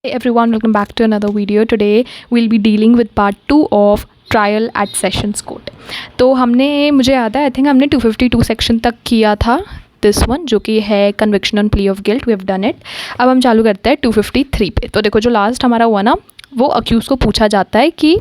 Hey everyone, welcome back to another video. Today we'll be dealing with part 2 of trial at sessions court. तो मुझे याद है, I think हमने 252 section तक किया था दिस वन, जो कि है conviction on plea of guilt. We have done it. अब हम चालू करते हैं 253 पे. तो देखो, जो लास्ट हमारा हुआ ना, वो अक्यूज़ को पूछा जाता है कि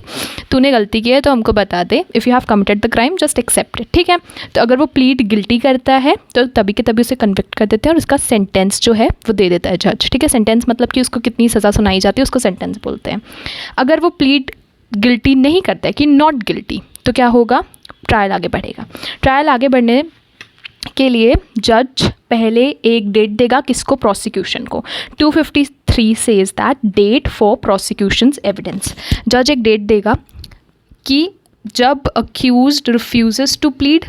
तूने गलती की है तो हमको बता दे. If you have committed the crime just accept it. ठीक है. तो अगर वो प्लीड गिल्टी करता है तो तभी के तभी उसे कन्विक्ट कर देते हैं और उसका सेंटेंस जो है वो दे देता है जज. ठीक है. सेंटेंस मतलब कि उसको कितनी सज़ा सुनाई जाती है उसको सेंटेंस बोलते हैं. अगर वो प्लीड गिल्टी नहीं करता है कि नॉट गिल्टी, तो क्या होगा? ट्रायल आगे बढ़ेगा. ट्रायल आगे बढ़ने के लिए जज पहले एक डेट देगा. किसको? प्रोसिक्यूशन को. 253 says that date for prosecution's evidence. जज एक डेट देगा कि जब अक्यूज्ड रिफ्यूजेस टू प्लीड,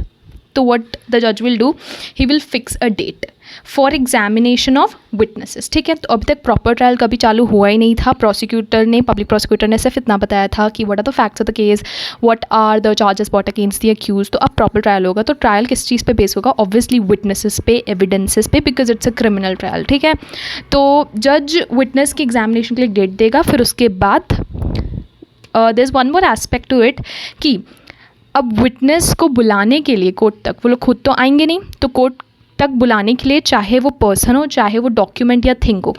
तो व्हाट द जज will do, he will fix a date for examination of witnesses. ठीक है. तो अभी तक प्रॉपर ट्रायल कभी चालू हुआ ही नहीं था. पब्लिक प्रोसिक्यूटर ने सिर्फ इतना बताया था कि what are the facts of the case, what are the charges bought against the accuse. तो अब प्रॉपर ट्रायल होगा. तो ट्रायल किस चीज़ पे बेस होगा? ऑब्वियसली विटनेसेस पे, एविडेंसेस पे, because it's a criminal trial. ठीक है. तो जज विटनेस की एग्जामिनेशन के लिए डेट देगा. फिर उसके बाद there is one more aspect to it कि अब विटनेस को बुलाने के लिए कोर्ट तक, वो लोग खुद तो आएंगे नहीं, तो कोर्ट तक बुलाने के लिए, चाहे वो पर्सन हो चाहे वो डॉक्यूमेंट या थिंग हो,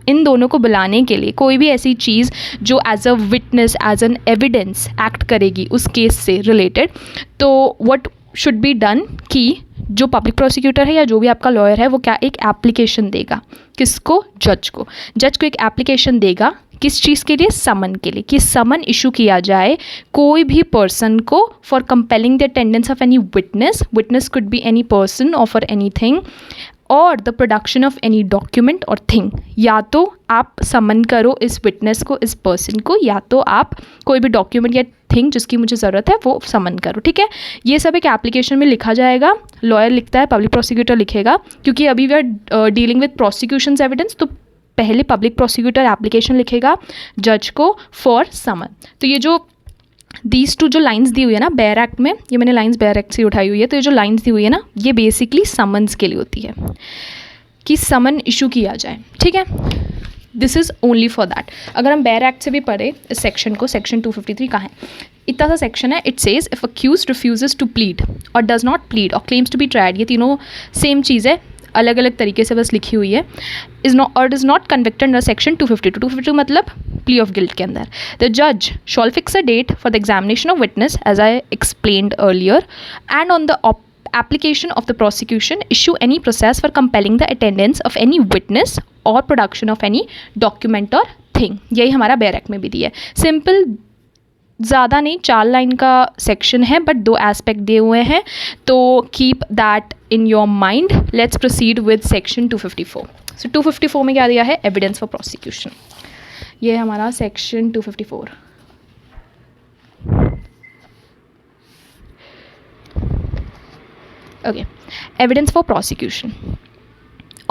इन दोनों को बुलाने के लिए कोई भी ऐसी चीज़ जो as a witness, as an evidence act करेगी उस केस से रिलेटेड, तो व्हाट शुड बी डन कि जो पब्लिक प्रोसिक्यूटर है या जो भी आपका लॉयर है वो क्या एक एप्लीकेशन देगा. किसको? जज को. जज को एक एप्लीकेशन देगा. किस चीज़ के लिए? समन के लिए. कि समन इशू किया जाए कोई भी पर्सन को for compelling the attendance of any witness. Witness could be any person और फॉर एनी थिंग, और the production of any document or thing. या तो आप समन करो इस विटनेस को, इस पर्सन को, या तो आप कोई भी डॉक्यूमेंट या थिंग जिसकी मुझे ज़रूरत है वो समन करो. ठीक है. ये सब एक एप्लीकेशन में लिखा जाएगा. लॉयर लिखता है, पब्लिक प्रोसिक्यूटर लिखेगा. क्योंकि अभी we are dealing with prosecution's evidence, तो पहले पब्लिक प्रोसिक्यूटर एप्लीकेशन लिखेगा जज को फॉर समन. तो ये जो दीज टू जो लाइंस दी हुई है ना बेयर एक्ट में, ये मैंने लाइंस बेयर एक्ट से उठाई हुई है. तो ये जो लाइंस दी हुई है ना, ये बेसिकली समन्स के लिए होती है कि समन इशू किया जाए. ठीक है. This is only for that. अगर हम बेयर एक्ट से भी पढ़े इस सेक्शन को, सेक्शन 253 कहाँ है? इतना सा सेक्शन है. It says if accused refuses to plead और डज नॉट प्लीड और क्लेम्स टू बी ट्राइड, ये तीनों सेम चीज़ है, अलग अलग तरीके से बस लिखी हुई है. Is not convicted under section 252. 252 मतलब प्ली ऑफ गिल्ट के अंदर. द जज shall fix a date for the examination of witness as I explained earlier, and on the application of the prosecution issue any process for compelling the attendance of any witness or production of any document or thing. यही हमारा bear act में भी दिया है. Simple, ज़्यादा नहीं, 4 line का section है, बट 2 एस्पेक्ट दिए हुए हैं. तो keep that in your mind. Let's proceed with section 254. सो 254 में क्या दिया है? Evidence for prosecution. ये है हमारा section 254. Okay. Evidence for prosecution.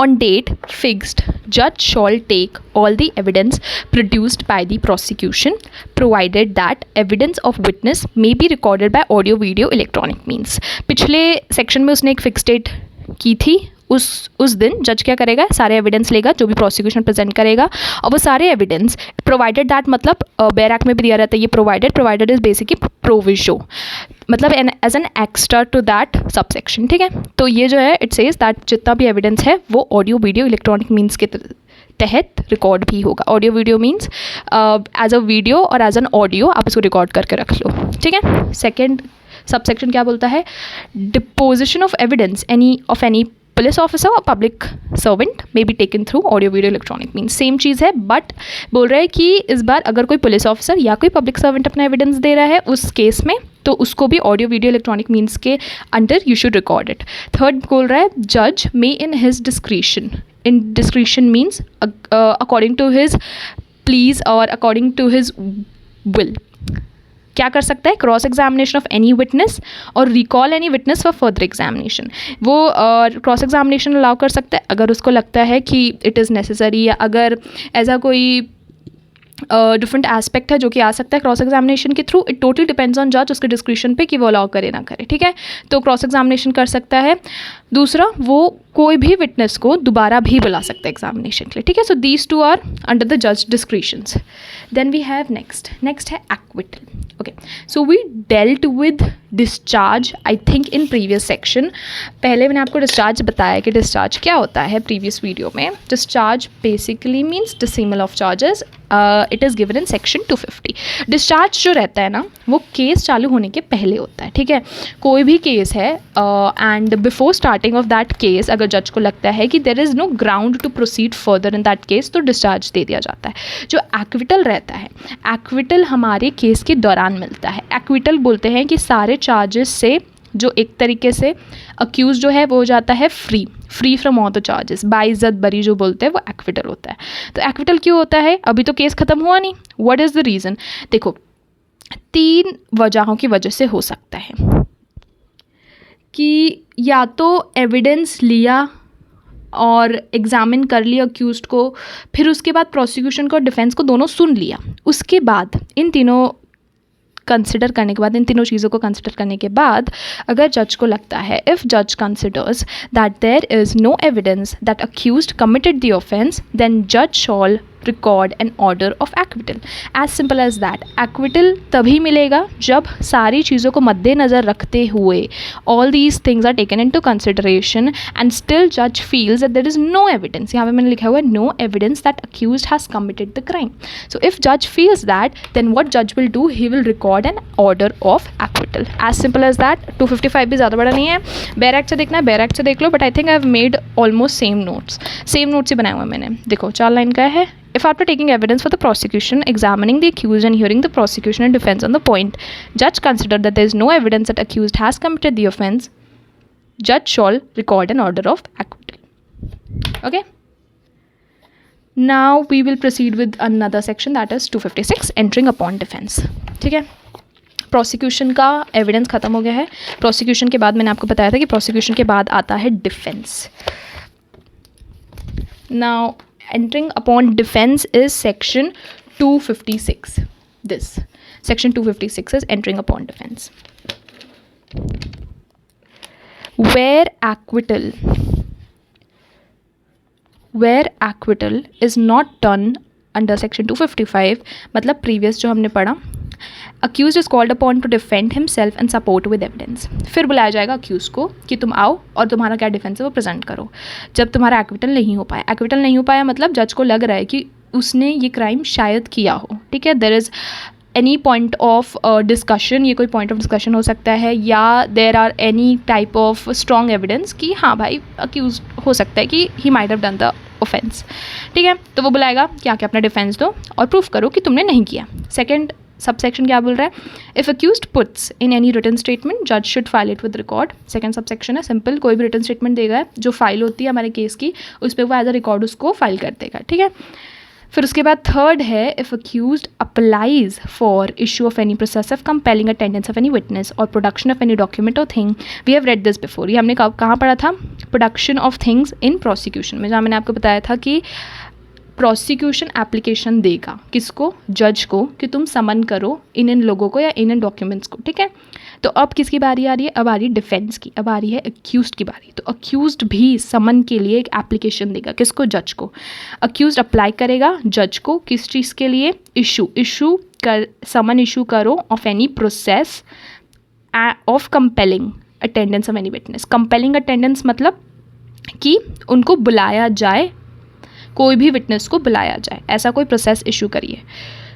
On date fixed, judge shall take all the evidence produced by the prosecution, provided that evidence of witness may be recorded by audio, video, electronic means. पिछले section में उसने एक fix date की थी. उस दिन जज क्या करेगा? सारे एविडेंस लेगा जो भी प्रोसिक्यूशन प्रेजेंट करेगा, और वो सारे एविडेंस प्रोवाइडेड दैट, मतलब बेयर एक्ट में भी दिया रहता है ये प्रोवाइडेड इज बेसिकली प्रोविजो, मतलब as an extra to that sub section. ठीक है. तो ये जो है, इट सेज दैट जितना भी एविडेंस है वो ऑडियो, वीडियो, इलेक्ट्रॉनिक मीन्स के तहत रिकॉर्ड भी होगा. Audio video means as a video और एज एन ऑडियो आप इसको रिकॉर्ड करके रख लो. ठीक है. सेकेंड सब सेक्शन क्या बोलता है? Deposition of evidence of any police officer और public servant may be taken through audio, video, electronic means. Same चीज़ है, बट बोल रहा है कि इस बार अगर कोई पुलिस ऑफिसर या कोई पब्लिक सर्वेंट अपना एविडेंस दे रहा है उस केस में, तो उसको भी ऑडियो, वीडियो, इलेक्ट्रॉनिक मीन्स के under you should record it. Third बोल रहा है जज may in his discretion. In discretion means according to his please और अकॉर्डिंग टू हिज विल क्या कर सकता है? Cross examination of any witness और recall any witness for further examination. वो क्रॉस एग्जामिनेशन अलाउ कर सकता है अगर उसको लगता है कि इट इज़ नेसेसरी, या अगर ऐसा कोई डिफरेंट एस्पेक्ट है जो कि आ सकता है क्रॉस एग्जामिनेशन के through. It totally depends on जज, उसके डिस्क्रिप्शन पे कि वो अलाउ करे ना करे. ठीक है, तो क्रॉस एग्जामिनेशन कर सकता है. दूसरा, वो कोई भी विटनेस को दोबारा भी बुला सकता है एग्जामिनेशन के लिए. ठीक है, so these two are under the जज descriptions. Then we have next है acquittal. Okay, so we dealt with discharge I think in previous section. पहले मैंने आपको डिस्चार्ज बताया कि डिस्चार्ज क्या होता है प्रीवियस वीडियो में. Discharge basically means dismissal of charges. It is given in section 250. Discharge जो रहता है ना, वो केस चालू होने के पहले होता है. ठीक है, कोई भी केस है and before starting of that case अगर जज को लगता है कि there is no ground to proceed further in that case, तो डिस्चार्ज दे दिया जाता है. जो एक्विटल रहता है, एक्विटल हमारे केस के दौरान मिलता है. एक्विटल बोलते हैं कि सारे चार्जेस से जो एक तरीके से अक्यूज जो है वो हो जाता है free from all the charges, बाइज्जत बरी जो बोलते हैं वो एक्विटल होता है. तो एक्विटल क्यों होता है? अभी तो केस ख़त्म हुआ नहीं. What is the reason? देखो, 3 वजहों की वजह से हो सकता है कि या तो एविडेंस लिया और एग्जामिन कर लिया अक्यूज्ड को, फिर उसके बाद प्रोसिक्यूशन को और डिफेंस को दोनों सुन लिया, उसके बाद इन तीनों कंसिडर करने के बाद, इन तीनों चीज़ों को कंसिडर करने के बाद अगर जज को लगता है, इफ़ जज considers that there is no evidence that accused committed the offence, then जज shawl record N order of acquittal. As simple as that. Acquittal तभी मिलेगा जब सारी चीज़ों को मद्देनज़र रखते हुए all these things are taken in to consideration and still जज feels that there is no evidence. यहाँ पे मैंने लिखा हुआ है no evidence that accused has committed the crime. So if जज फील्स दैट, देन व्हाट जज will do, he will record N order of acquittal. As simple as that. 255 भी ज़्यादा बड़ा नहीं है. बेयर एक्ट से देखना है, बेयर एक्ट से देख लो, but I think I have made almost same notes ही बनाए हुए हैं मैंने. देखो 4 लाइन का है. If after taking evidence for the prosecution, examining the accused and hearing the prosecution and defense on the point, judge considered that there is no evidence that accused has committed the offense, judge shall record an order of acquittal. Okay? Now we will proceed with another section, that is 256, entering upon defense. ठीक है? Prosecution का evidence ख़त्म हो गया है. Prosecution के बाद मैंने आपको बताया था कि प्रोसिक्यूशन के बाद आता है defence. Now entering upon defense is section 256. This section 256 is entering upon defense, where acquittal is not done under section 255. मतलब previous जो हमने पढ़ा, accused is called upon to defend himself and support with evidence. फिर बुलाया जाएगा accused को कि तुम आओ और तुम्हारा क्या डिफेंस है वो प्रेजेंट करो. जब तुम्हारा एक्विटल नहीं हो पाया, मतलब जज को लग रहा है कि उसने ये क्राइम शायद किया हो. ठीक है, there is any point of discussion, ये कोई पॉइंट ऑफ डिस्कशन हो सकता है, या there are any type of strong evidence कि हाँ भाई अक्यूज हो सकता है कि he might have done the offence. ठीक है, तो वो बुलाएगा कि आके अपना डिफेंस दो और प्रूफ करो कि तुमने नहीं किया. सेकेंड सबसेक्शन क्या बोल रहा है? If accused puts in any written statement, जज should file it with record. Second subsection है सिंपल, कोई भी रिटन स्टेटमेंट देगा जो फाइल होती है हमारे केस की, उस पर वो एज अ रिकॉर्ड उसको फाइल कर देगा. ठीक है, फिर उसके बाद थर्ड है, if accused applies for issue of any process of compelling attendance of any witness or production of any document or thing. We have read this before. ये हमने कहाँ पढ़ा था? Production of things in prosecution में, जहाँ मैंने आपको बताया था कि प्रोसिक्यूशन एप्लीकेशन देगा किसको? जज को, कि तुम समन करो इन लोगों को या इन डॉक्यूमेंट्स को. ठीक है, तो अब किसकी बारी आ रही है? अब आ रही है डिफेंस की, अब आ रही है अक्यूज्ड की बारी. तो अक्यूज्ड भी समन के लिए एक एप्लीकेशन देगा. किसको? जज को. अक्यूज्ड अप्लाई करेगा जज को किस चीज़ के लिए? इशू कर, समन इशू करो of any process of compelling attendance of any witness. Compelling attendance मतलब कि उनको बुलाया जाए, कोई भी विटनेस को बुलाया जाए, ऐसा कोई प्रोसेस इशू करिए.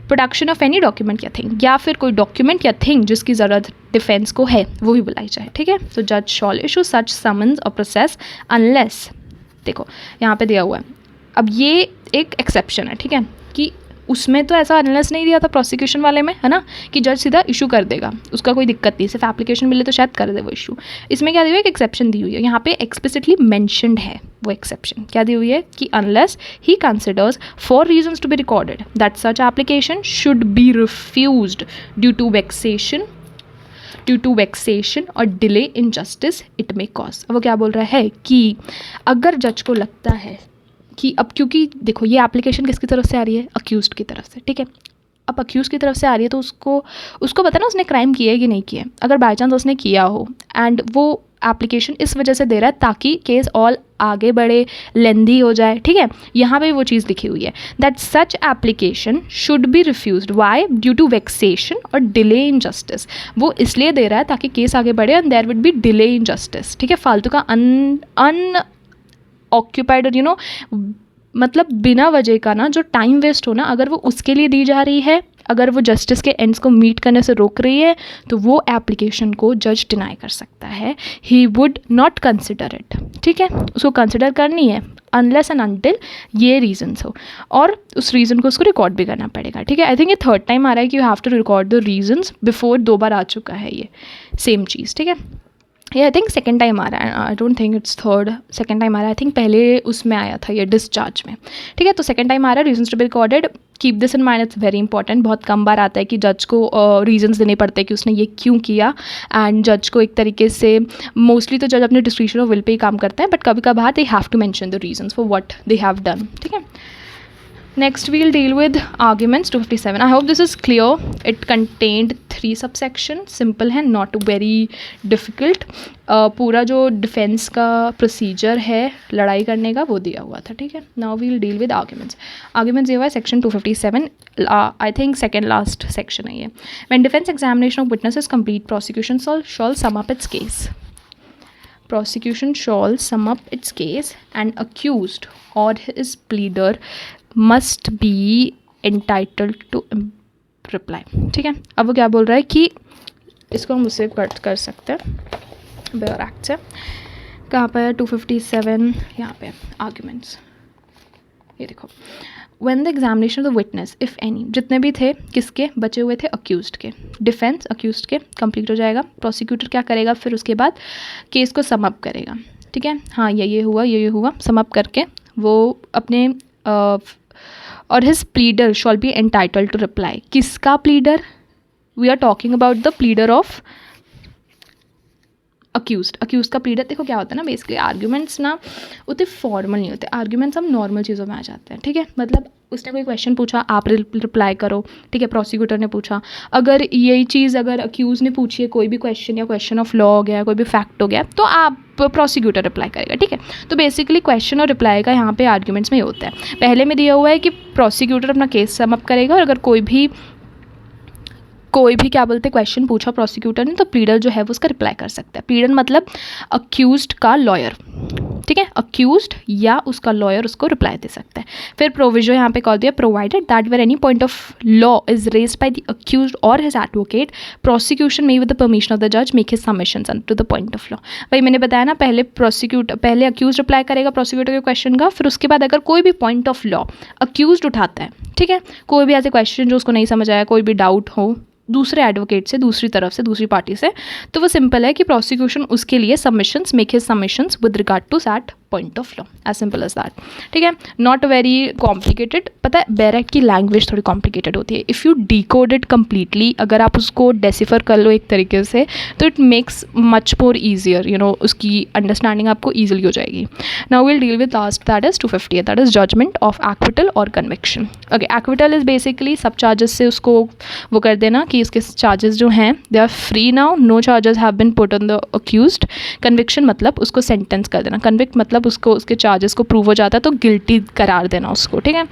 प्रोडक्शन ऑफ एनी डॉक्यूमेंट या थिंग, या फिर कोई डॉक्यूमेंट या थिंग जिसकी ज़रूरत डिफेंस को है वो भी बुलाई जाए. ठीक है, तो जज शॉल इशू सच समन्स और प्रोसेस अनलेस, देखो यहाँ पे दिया हुआ है. अब ये एक एक्सेप्शन है. ठीक है, कि उसमें तो ऐसा अनलेस नहीं दिया था प्रोसिक्यूशन वाले में, है ना, कि जज सीधा इशू कर देगा, उसका कोई दिक्कत नहीं, सिर्फ एप्लीकेशन मिले तो शायद कर दे वो इशू. इसमें क्या दी हुई है? एक एक्सेप्शन दी हुई है. यहाँ पे एक्सप्लिसिटली मेंशन्ड है वो एक्सेप्शन. क्या दी हुई है? कि unless he considers for reasons to be recorded that such application should be refused due to vexation और delay in justice it may cause. अब वो क्या बोल रहा है कि अगर जज को लगता है कि अब क्योंकि देखो ये एप्लीकेशन किसकी तरफ से आ रही है, अक्यूज्ड की तरफ से, ठीक है। अब अक्यूज़ की तरफ से आ रही है तो उसको पता ना उसने क्राइम किया है कि नहीं किया है। अगर बाई चांस उसने किया हो एंड वो एप्लीकेशन इस वजह से दे रहा है ताकि केस ऑल आगे बढ़े, लेंदी हो जाए, ठीक है, यहाँ पे वो चीज़ लिखी हुई है that such application should be refused why due to vexation और डिले इन जस्टिस। वो इसलिए दे रहा है ताकि केस आगे बढ़े and there would be delay in justice, ठीक है। फालतू का अनऑक्यूपाइड यू नो मतलब बिना वजह का ना जो टाइम वेस्ट हो ना, अगर वो उसके लिए दी जा रही है, अगर वो जस्टिस के एंड्स को मीट करने से रोक रही है तो वो एप्लीकेशन को जज डिनाई कर सकता है। He would not consider it, ठीक है, उसको कंसिडर करनी है अनलेस एंड अनटिल ये रीजन्स हो, और उस रीज़न को उसको रिकॉर्ड भी करना पड़ेगा, ठीक है। आई थिंक ये थर्ड टाइम आ रहा है कि you have to record the reasons, before 2 बार आ चुका है ये सेम चीज़, ठीक है। ये आई थिंक सेकेंड टाइम आ रहा है, I don't think it's third, second time आ रहा है। आई थिंक पहले उसमें आया था ये डिस्चार्ज में, ठीक है। तो सेकेंड टाइम आ रहा है, reasons to be recorded, keep this in mind, it's very important. बहुत कम बार आता है कि जज को रीजन्स देने पड़ते हैं कि उसने ये क्यों किया, एंड जज को एक तरीके से मोस्टली तो जज अपने डिस्क्रिप्शन ऑफ विल पे ही काम करता है, बट कभी कभार they have to mention the reasons for what they have done, ठीक है। Next we'll deal with arguments 257. I hope this is clear. It contained 3 subsections. Simple है, not very difficult. पूरा जो डिफेंस का प्रोसीजर है लड़ाई करने का वो दिया हुआ था, ठीक है। Now we'll deal with arguments. Arguments दिया हुआ है section 257. I think second last section है ये. When defense examination of witnesses complete, prosecution shall sum up its case. Prosecution shall sum up its case and accused or his pleader must be entitled to reply, ठीक है। अब वो क्या बोल रहा है कि इसको हम उससे कट कर सकते हैं बेयर एक्ट से। कहाँ पर 257 यहाँ पे आर्ग्यूमेंट्स, ये देखो। When the examination of the witness if any, जितने भी थे किसके बचे हुए थे, अक्यूज्ड के, डिफेंस अक्यूज्ड के कंप्लीट हो जाएगा। प्रोसिक्यूटर क्या करेगा फिर उसके बाद केस को सम अप करेगा, ठीक है। हाँ ये हुआ, ये हुआ, सम अप करके वो अपने और his pleader shall be entitled to reply. किसका pleader, we are talking about the pleader of accused का प्लीडर। देखो क्या होता है ना, बेसिकली आर्ग्यूमेंट्स ना उतने फॉर्मल नहीं होते, आर्ग्यूमेंट्स हम नॉर्मल चीज़ों में आ जाते हैं, ठीक है। मतलब उसने कोई क्वेश्चन पूछा, आप रिप्लाई करो, ठीक है। प्रोसिक्यूटर ने पूछा, अगर यही चीज़ अगर अक्यूज़ ने पूछी है, कोई भी क्वेश्चन या क्वेश्चन ऑफ लॉ हो गया, कोई भी फैक्ट हो गया, तो आप प्रोसिक्यूटर रिप्लाई करेगा, ठीक है। तो बेसिकली क्वेश्चन और रिप्लाई का यहाँ पे आर्ग्यूमेंट्स में होता है। पहले में दिया हुआ है कि प्रोसिक्यूटर अपना केस सम अप करेगा, और अगर कोई भी क्या बोलते क्वेश्चन पूछा प्रोसिक्यूटर ने तो प्लीडर जो है वो उसका रिप्लाई कर सकता है। प्लीडर मतलब अक्यूज्ड का लॉयर, ठीक है। अक्यूज्ड या उसका लॉयर उसको रिप्लाई दे सकता है। फिर प्रोविजन यहाँ पे कह दिया, provided that where any point of law is raised by the accused और his advocate, prosecution may with the permission of the जज make his submissions to the point of law. भाई मैंने बताया ना, पहले अक्यूज रिप्लाई करेगा prosecutor के question का, फिर उसके बाद अगर कोई भी पॉइंट ऑफ लॉ अक्यूज्ड उठाता है, ठीक है, कोई भी ऐसे क्वेश्चन जो उसको नहीं समझ आया, कोई भी डाउट हो दूसरे एडवोकेट से, दूसरी तरफ से, दूसरी पार्टी से, तो वो सिंपल है कि प्रोसिक्यूशन उसके लिए submissions make his submissions with regard to that point of law, as simple as that, ठीक है। Not very complicated. पता है बेयर एक्ट की लैंग्वेज थोड़ी कॉम्प्लिकेटेड होती है। If you decode it completely, अगर आप उसको डेसिफर कर लो एक तरीके से, तो it makes much more easier, you know, उसकी अंडरस्टैंडिंग आपको ईजिली हो जाएगी। Now will deal with last, that is 250, that is judgment of acquittal और conviction. Okay, acquittal is basically सब चार्जेस से उसको वो कर देना कि इसके चार्जेस जो हैं they are free now, no charges have been put on the accused. Conviction मतलब उसको सेंटेंस कर देना, कन्विक्ट मतलब उसको उसके चार्जेस को प्रूव हो जाता है तो गिल्टी करार देना उसको, ठीक है।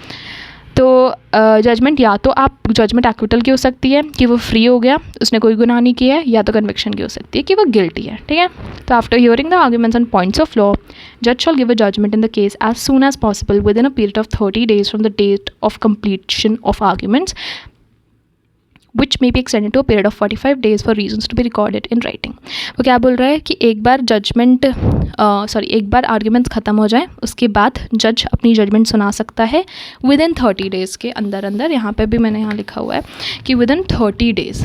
तो जजमेंट या तो आप जजमेंट एक्विटल की हो सकती है कि वो फ्री हो गया, उसने कोई गुनाह नहीं किया है, या तो कन्विक्शन की हो सकती है कि वो गिल्टी है, ठीक है। तो after hearing the arguments and points of law, जज shall give a judgment in the case as soon as possible within a period of 30 days from the date of completion of arguments, which may be extended to a period of 45 days for reasons to be recorded in writing. वो क्या बोल रहा है कि एक बार arguments ख़त्म हो जाए उसके बाद जज अपनी जजमेंट सुना सकता है विद इन 30 days के अंदर। यहाँ पे भी मैंने यहाँ लिखा हुआ है कि within 30 days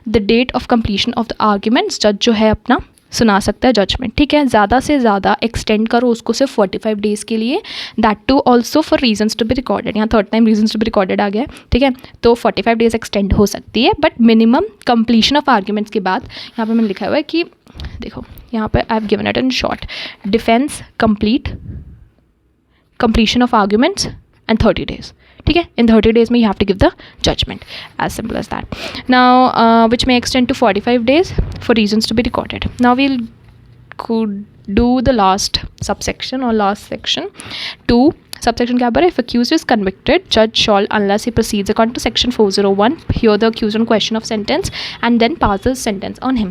the date of completion of the arguments, जज जो है अपना सुना सकता है जजमेंट, ठीक है। ज़्यादा से ज़्यादा एक्सटेंड करो उसको सिर्फ 45 days के लिए, that too also for reasons to be recorded. यहाँ third time reasons to be recorded आ गया, ठीक है। तो 45 days एक्सटेंड हो सकती है, but minimum completion of arguments के बाद, यहाँ पे मैंने लिखा हुआ है कि देखो यहाँ पे I have given it in short, defence complete completion of arguments and 30 days. ठीक है, in 30 days में you have to give the judgment, as simple as that. Now which may extend to 45 days for reasons to be recorded. Now we'll could do the last subsection or last section. 2 subsection क्या बोल, if accused is convicted, judge shall, unless he proceeds according to section 401, hear the accused on question of sentence and then pass the sentence on him.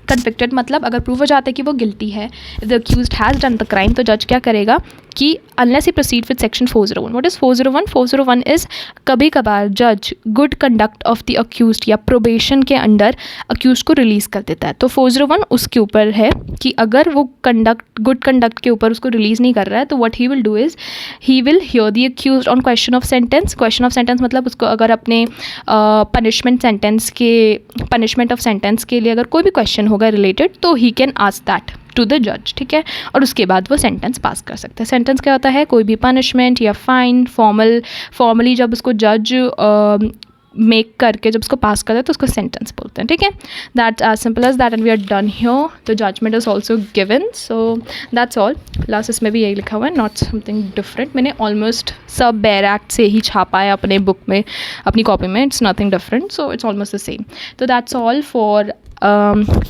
Convicted मतलब अगर prove हो जाता है कि वो guilty है, the accused has done the crime, तो जज क्या करेगा कि unless he proceed with section 401. What is 401? 401 is कभी कभार जज good conduct of the accused या प्रोबेशन के अंडर अक्यूज्ड को रिलीज़ कर देता है. तो 401 उसके ऊपर है कि अगर वो गुड कंडक्ट के ऊपर उसको रिलीज़ नहीं कर रहा है, तो what he will do is he will hear the accused on question of sentence. Question of sentence मतलब उसको अगर अपने पनिशमेंट ऑफ सेंटेंस के लिए अगर कोई भी क्वेश्चन होगा रिलेटेड, तो he can ask that to the जज. ठीक है, और उसके बाद वो सेंटेंस पास कर सकता है. सेंटेंस क्या होता है? कोई भी पनिशमेंट या फाइन फॉर्मली जब उसको जज मेक करके जब उसको पास करते हैं तो उसको सेंटेंस बोलते हैं. ठीक है, that's as simple as that and we are done here. The judgement is also given. So that's all. Last इसमें भी यही लिखा हुआ है, नॉट समथिंग डिफरेंट. मैंने ऑलमोस्ट सब बैर एक्ट से ही छापा है अपने बुक में, अपनी कॉपी में. It's nothing different, so it's almost the same. तो that's all for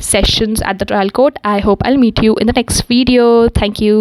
sessions at the trial court. I hope I'll meet you in the next video. Thank you.